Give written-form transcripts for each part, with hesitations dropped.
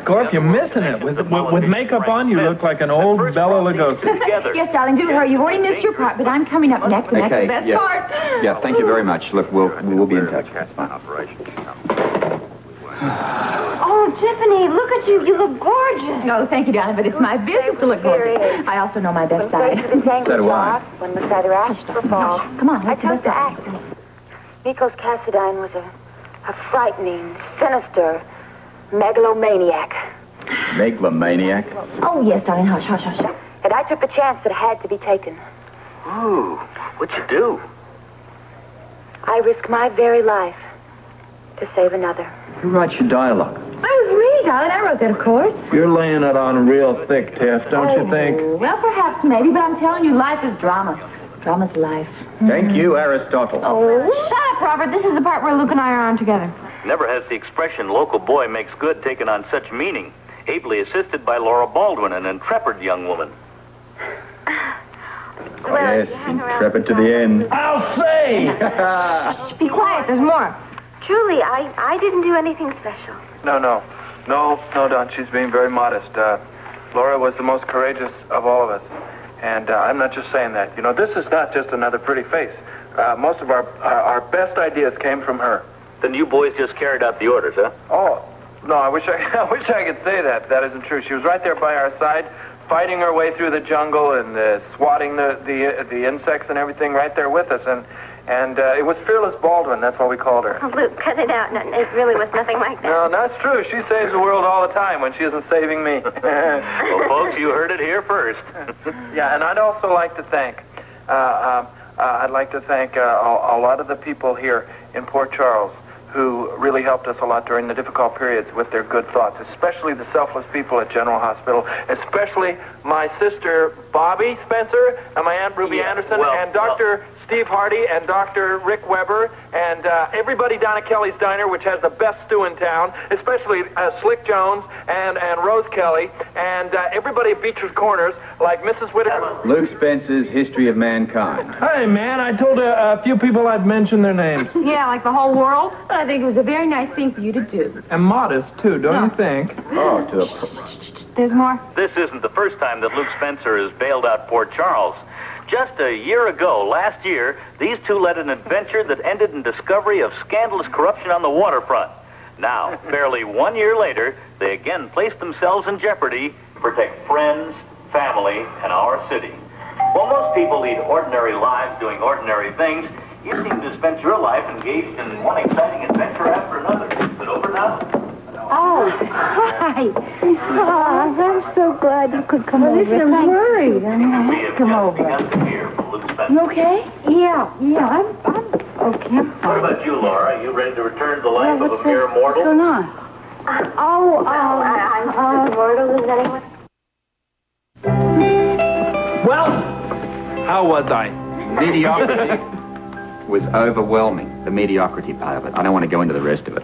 Scorp, you're missing it. With makeup on, you look like an old Bela Lugosi. Yes, darling, do hurry. You've already missed your part, but I'm coming up next, and that's the best part. Yeah, thank you very much. Look, we'll be in touch. Oh, Tiffany, look at you. You look gorgeous. No, thank you, darling, but it's my business to look gorgeous. I also know my best side. So do I. One was either asked or fall. Come on, I chose to act. Nikos Cassadine was a frightening, sinister megalomaniac. Megalomaniac? Oh, yes, darling, hush, hush, hush. And I took the chance that had to be taken. Ooh, what'd you do? I risked my very life to save another. Who writes your dialogue? That was me, darling. I wrote that, of course. You're laying it on real thick, Tiff, don't you think? Well, perhaps, maybe, but I'm telling you, life is drama. Drama's life. Thank you, Aristotle. Oh, shut up, Robert. This is the part where Luke and I are on together. Never has the expression local boy makes good taken on such meaning. Ably assisted by Laura Baldwin, an intrepid young woman. Yes, intrepid to the end. I'll say! Shh, be quiet. There's more. Truly, I didn't do anything special. No, Don. She's being very modest. Laura was the most courageous of all of us. And I'm not just saying that. You know, this is not just another pretty face. Most of our best ideas came from her. Then you boys just carried out the orders, huh? Oh, no, I wish I could say that. That isn't true. She was right there by our side, fighting her way through the jungle and swatting the insects and everything right there with us. And it was Fearless Baldwin. That's what we called her. Oh, Luke, cut it out. No, it really was nothing like that. No, that's true. She saves the world all the time when she isn't saving me. Well, folks, you heard it here first. Yeah, and I'd also like to thank, a lot of the people here in Port Charles who really helped us a lot during the difficult periods with their good thoughts, especially the selfless people at General Hospital, especially my sister Bobby Spencer and my Aunt Ruby Anderson and Dr. Steve Hardy and Dr. Rick Weber and everybody down at Kelly's Diner, which has the best stew in town, especially Slick Jones and Rose Kelly and everybody at Beecher's Corners, like Mrs. Whitaker. Luke Spencer's History of Mankind. Hey, man, I told a few people I'd mention their names. Yeah, like the whole world. But I think it was a very nice thing for you to do. And modest, too, don't you think? Oh, to the... There's more. This isn't the first time that Luke Spencer has bailed out Port Charles. Just a year ago, last year, these two led an adventure that ended in discovery of scandalous corruption on the waterfront. Now, barely 1 year later, they again placed themselves in jeopardy to protect friends, family, and our city. While most people lead ordinary lives doing ordinary things, you seem to spend your life engaged in one exciting adventure after another. Is it over now? Oh, hi. Oh, I'm so glad you could come over. Listen, I'm worried. Come over. You okay? Yeah, I'm okay. What about you, Laura? Are you ready to return to the life of a mere mortal? What's going on? I'm mortal. Is anyone? Well, how was I? Mediocrity was overwhelming, the mediocrity part of it. I don't want to go into the rest of it.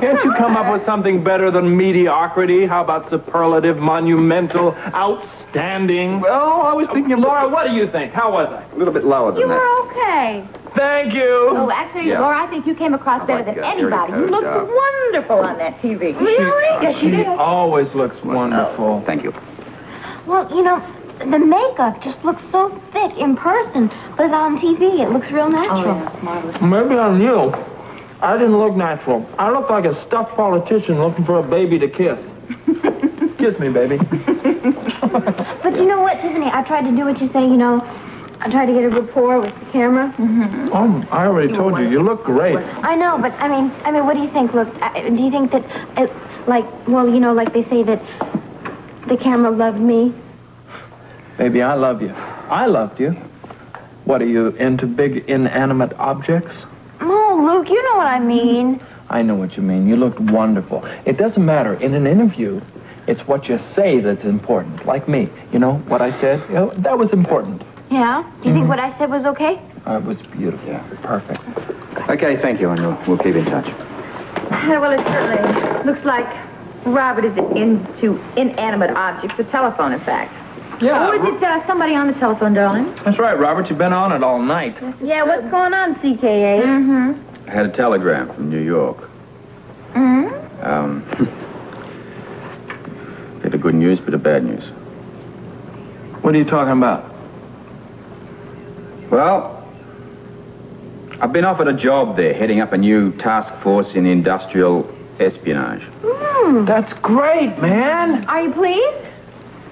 Can't you come up with something better than mediocrity? How about superlative, monumental, outstanding? Well, I was thinking of... Laura, what do you think? How was I? A little bit lower than You that. were okay. Thank you. Oh, actually, Yeah. Laura, I think you came across better than anybody. You looked job. wonderful on that TV. Really? Yes, you She did. always looks wonderful. Thank you. Well, you know, the makeup just looks so thick in person, but on TV it looks real natural. Oh, yeah. Marvelous. Maybe on you. I didn't look natural. I looked like a stuffed politician looking for a baby to kiss. Kiss me, baby. But you know what, Tiffany? I tried to do what you say, you know. I tried to get a rapport with the camera. Mm-hmm. Oh, I already told you. You look great. I know, but I mean, what do you think? Look, do you think that, like they say that the camera loved me? Baby, I love you. I loved you. What, are you into big inanimate objects? Oh, Luke, you know what I mean. I know what you mean. You looked wonderful. It doesn't matter. In an interview, it's what you say that's important. Like me. You know, what I said? You know, that was important. Yeah? Do you think what I said was okay? It was beautiful. Yeah. Perfect. Okay, thank you, and we'll keep in touch. Well, it certainly looks like Robert is into inanimate objects. The telephone, in fact. Yeah. Or is it somebody on the telephone, darling? That's right, Robert. You've been on it all night. Yeah, what's going on, CKA? Mm-hmm. I had a telegram from New York. Mm-hmm? good news, bit of bad news. What are you talking about? Well, I've been offered a job there, heading up a new task force in industrial espionage. That's great, man. Are you pleased?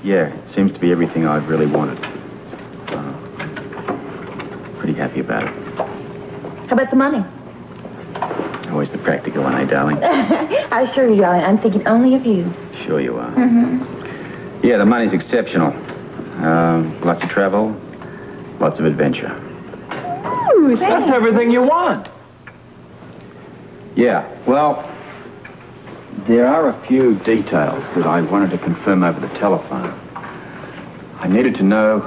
Yeah, it seems to be everything I've really wanted. Pretty happy about it. How about the money? Always the practical one, eh, darling? I assure you, darling, I'm thinking only of you. Sure you are. Yeah, the money's exceptional. Lots of travel, lots of adventure. Ooh, That's everything you want. Yeah, well, there are a few details that I wanted to confirm over the telephone. I needed to know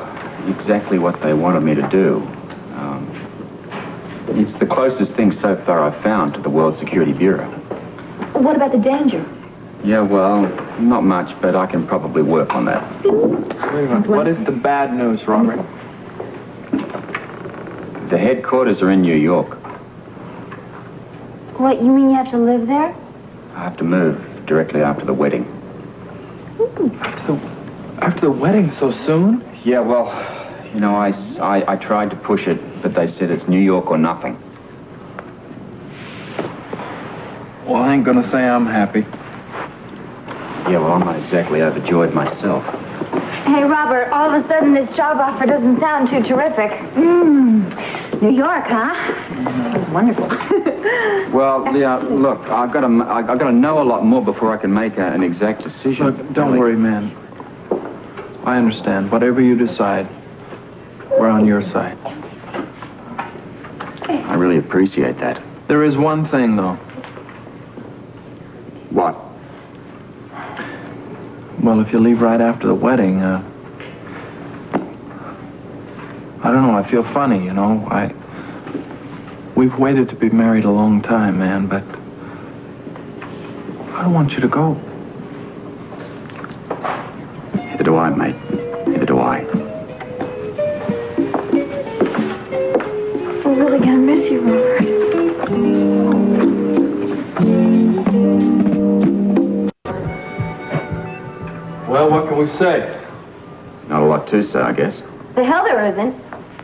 exactly what they wanted me to do. It's the closest thing so far I've found to the World Security Bureau. What about the danger? Yeah, well, not much, but I can probably work on that. Wait a minute. What is the bad news, Robert? The headquarters are in New York. What, you mean you have to live there? I have to move directly after the wedding. After the wedding so soon? Yeah, well, you know, I tried to push it, but they said it's New York or nothing. Well, I ain't gonna say I'm happy. Yeah, well, I'm not exactly overjoyed myself. Hey, Robert, all of a sudden this job offer doesn't sound too terrific. New York, huh? Sounds wonderful. Well, yeah, look, I've got to know a lot more before I can make an exact decision. Look, don't worry, man. I understand. Whatever you decide, we're on your side. I really appreciate that. There is one thing, though. What? Well, if you leave right after the wedding, I don't know, I feel funny, you know. We've waited to be married a long time, man, but I don't want you to go. Neither do I, mate. Neither do I. We're really gonna miss you, Robert. Well, what can we say? Not a lot to say, I guess. The hell there isn't.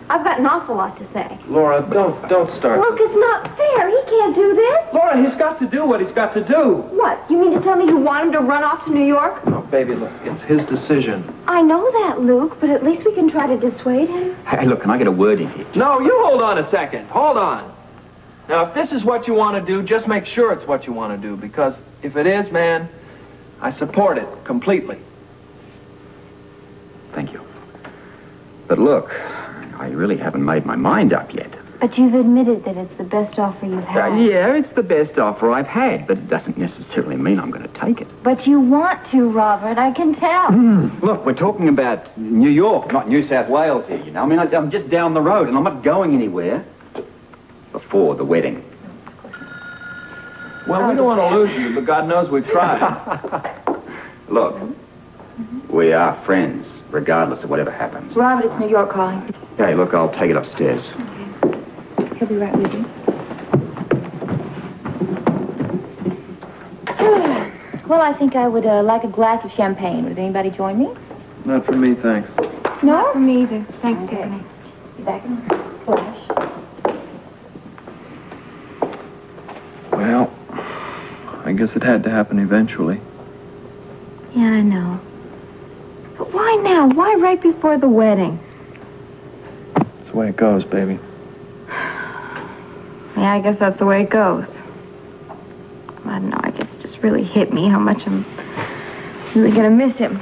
I've got an awful lot to say. Laura, don't start. Look, it's not fair. He can't do this. Laura, he's got to do what he's got to do. What? You mean to tell me you want him to run off to New York? No, baby, look, it's his decision. I know that, Luke, but at least we can try to dissuade him. Hey, look, can I get a word in here? No, you hold on a second. Hold on. Now, if this is what you want to do, just make sure it's what you want to do, because if it is, man, I support it completely. Thank you. But look, I really haven't made my mind up yet. But you've admitted that it's the best offer you've had. Yeah, it's the best offer I've had, but it doesn't necessarily mean I'm going to take it. But you want to, Robert, I can tell. Look, we're talking about New York, not New South Wales here, you know. I mean, I'm just down the road, and I'm not going anywhere before the wedding. Well, we don't want to lose you, but God knows we've tried. Look, we are friends, regardless of whatever happens. Robert, it's New York calling. Okay, look, I'll take it upstairs. He'll be right with you. Well, I think I would like a glass of champagne. Would anybody join me? Not for me, thanks. No? Not for me either. Thanks, Tiffany. Be back in a flash. Well, I guess it had to happen eventually. Yeah, I know. But why now? Why right before the wedding? That's the way it goes, baby. Yeah, I guess that's the way it goes. I don't know, I guess it just really hit me how much I'm really gonna miss him.